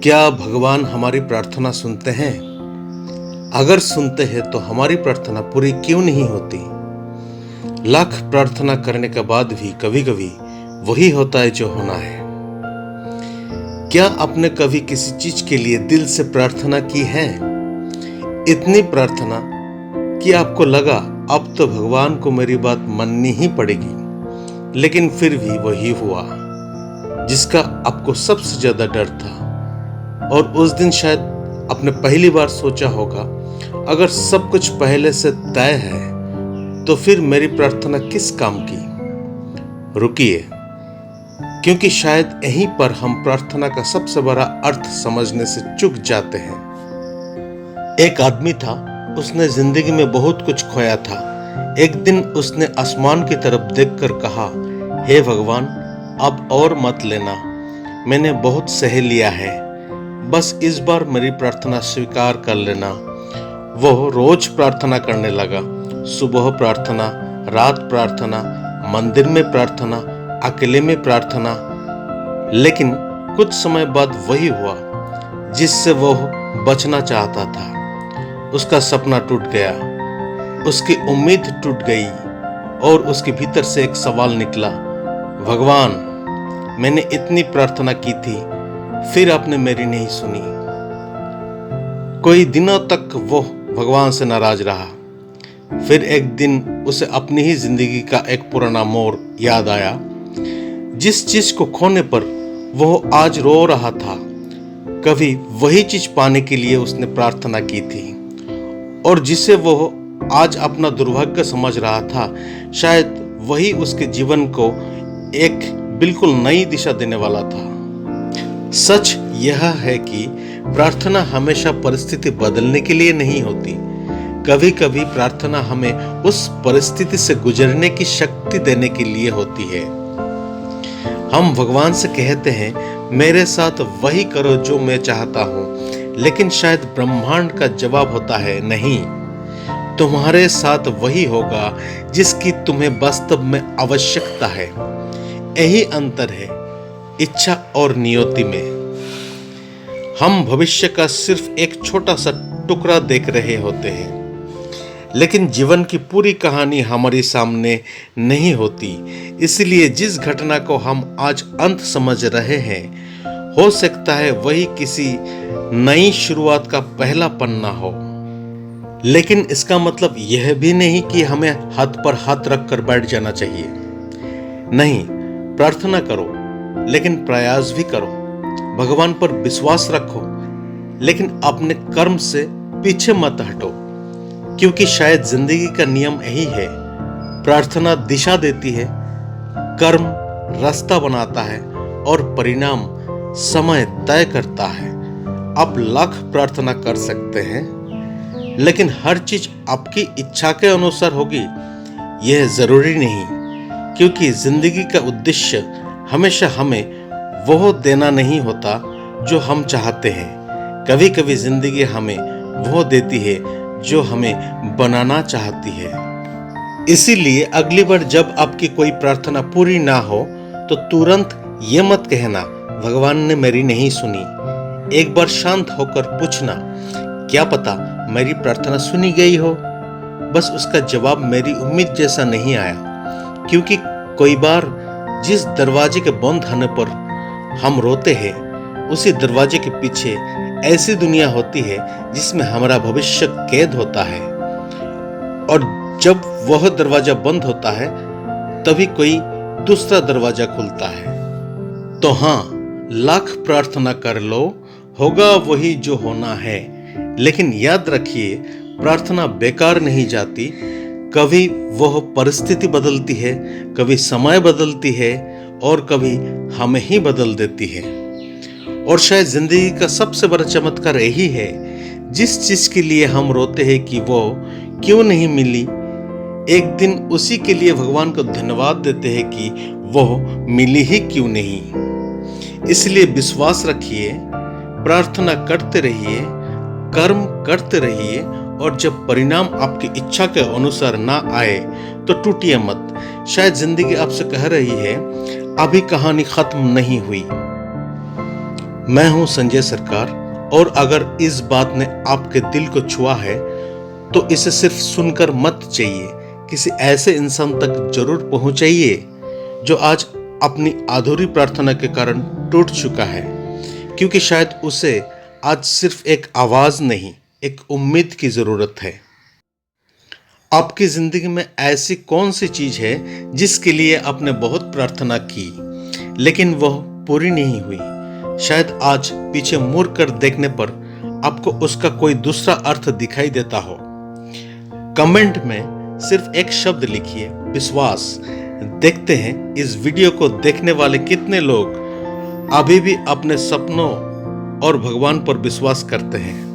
क्या भगवान हमारी प्रार्थना सुनते हैं? अगर सुनते हैं तो हमारी प्रार्थना पूरी क्यों नहीं होती? लाख प्रार्थना करने के बाद भी कभी कभी वही होता है जो होना है। क्या आपने कभी किसी चीज के लिए दिल से प्रार्थना की है? इतनी प्रार्थना कि आपको लगा अब तो भगवान को मेरी बात माननी ही पड़ेगी, लेकिन फिर भी वही हुआ जिसका आपको सबसे ज्यादा डर था। और उस दिन शायद आपने पहली बार सोचा होगा, अगर सब कुछ पहले से तय है तो फिर मेरी प्रार्थना किस काम की? रुकिए, क्योंकि शायद यहीं पर हम प्रार्थना का सबसे बड़ा अर्थ समझने से चूक जाते हैं। एक आदमी था, उसने जिंदगी में बहुत कुछ खोया था। एक दिन उसने आसमान की तरफ देखकर कहा, हे भगवान, अब और मत लेना, मैंने बहुत सह लिया है, बस इस बार मेरी प्रार्थना स्वीकार कर लेना। वो रोज प्रार्थना करने लगा, सुबह प्रार्थना, रात प्रार्थना, मंदिर में प्रार्थना, अकेले में प्रार्थना। लेकिन कुछ समय बाद वही हुआ जिससे वो बचना चाहता था। उसका सपना टूट गया, उसकी उम्मीद टूट गई और उसके भीतर से एक सवाल निकला, भगवान, मैंने इतनी प्रार्थना की थी, फिर आपने मेरी नहीं सुनी। कोई दिनों तक वो भगवान से नाराज रहा। फिर एक दिन उसे अपनी ही जिंदगी का एक पुराना मोड़ याद आया। जिस चीज को खोने पर वो आज रो रहा था, कभी वही चीज पाने के लिए उसने प्रार्थना की थी। और जिसे वो आज अपना दुर्भाग्य समझ रहा था, शायद वही उसके जीवन को एक बिल्कुल नई दिशा देने वाला था। सच यह है कि प्रार्थना हमेशा परिस्थिति बदलने के लिए नहीं होती। कभी कभी प्रार्थना हमें उस परिस्थिति से गुजरने की शक्ति देने के लिए होती है। हम भगवान से कहते हैं, मेरे साथ वही करो जो मैं चाहता हूँ, लेकिन शायद ब्रह्मांड का जवाब होता है, नहीं, तुम्हारे साथ वही होगा जिसकी तुम्हें वास्तव में आवश्यकता है। यही अंतर है इच्छा और नियति में। हम भविष्य का सिर्फ एक छोटा सा टुकड़ा देख रहे होते हैं, लेकिन जीवन की पूरी कहानी हमारे सामने नहीं होती। इसलिए जिस घटना को हम आज अंत समझ रहे हैं, हो सकता है वही किसी नई शुरुआत का पहला पन्ना हो। लेकिन इसका मतलब यह भी नहीं कि हमें हाथ पर हाथ रखकर बैठ जाना चाहिए। नहीं, प्रार्थना करो, लेकिन प्रयास भी करो। भगवान पर विश्वास रखो, लेकिन अपने कर्म से पीछे मत हटो, क्योंकि शायद जिंदगी का नियम यही है। प्रार्थना दिशा देती है, कर्म रास्ता बनाता है और परिणाम समय तय करता है। आप लाख प्रार्थना कर सकते हैं, लेकिन हर चीज आपकी इच्छा के अनुसार होगी यह जरूरी नहीं, क्योंकि जिंदगी का उद्देश्य हमेशा हमें वो देना नहीं होता जो हम चाहते हैं। कभी कभी जिंदगी हमें वो देती है जो हमें बनाना चाहती है। इसीलिए अगली बार जब आपकी कोई प्रार्थना पूरी ना हो तो तुरंत ये मत कहना, भगवान ने मेरी नहीं सुनी। एक बार शांत होकर पूछना, क्या पता मेरी प्रार्थना सुनी गई हो, बस उसका जवाब मेरी उम्मीद जैसा नहीं आया। क्योंकि कई बार जिस दरवाजे के बंद होने पर हम रोते हैं, उसी दरवाजे के पीछे ऐसी दुनिया होती है जिसमें हमारा भविष्य कैद होता है। और जब वह दरवाजा बंद होता है, तभी कोई दूसरा दरवाजा खुलता है। तो हाँ, लाख प्रार्थना कर लो, होगा वही जो होना है। लेकिन याद रखिए, प्रार्थना बेकार नहीं जाती। कभी वह परिस्थिति बदलती है, कभी समय बदलती है और कभी हमें ही बदल देती है। और शायद जिंदगी का सबसे बड़ा चमत्कार यही है, जिस चीज के लिए हम रोते हैं कि वो क्यों नहीं मिली, एक दिन उसी के लिए भगवान को धन्यवाद देते हैं कि वो मिली ही क्यों नहीं। इसलिए विश्वास रखिए, प्रार्थना करते रहिए, कर्म करते रहिए, और जब परिणाम आपकी इच्छा के अनुसार ना आए तो टूटिए मत। शायद जिंदगी आपसे कह रही है, अभी कहानी खत्म नहीं हुई। मैं हूं संजय सरकार, और अगर इस बात ने आपके दिल को छुआ है तो इसे सिर्फ सुनकर मत चाहिए, किसी ऐसे इंसान तक जरूर पहुंचाइए जो आज अपनी अधूरी प्रार्थना के कारण टूट चुका है, क्योंकि शायद उसे आज सिर्फ एक आवाज नहीं, एक उम्मीद की जरूरत है। आपकी जिंदगी में ऐसी कौन सी चीज है जिसके लिए आपने बहुत प्रार्थना की लेकिन वह पूरी नहीं हुई? शायद आज पीछे मुड़ कर देखने पर आपको उसका कोई दूसरा अर्थ दिखाई देता हो। कमेंट में सिर्फ एक शब्द लिखिए, विश्वास। देखते हैं इस वीडियो को देखने वाले कितने लोग अभी भी अपने सपनों और भगवान पर विश्वास करते हैं।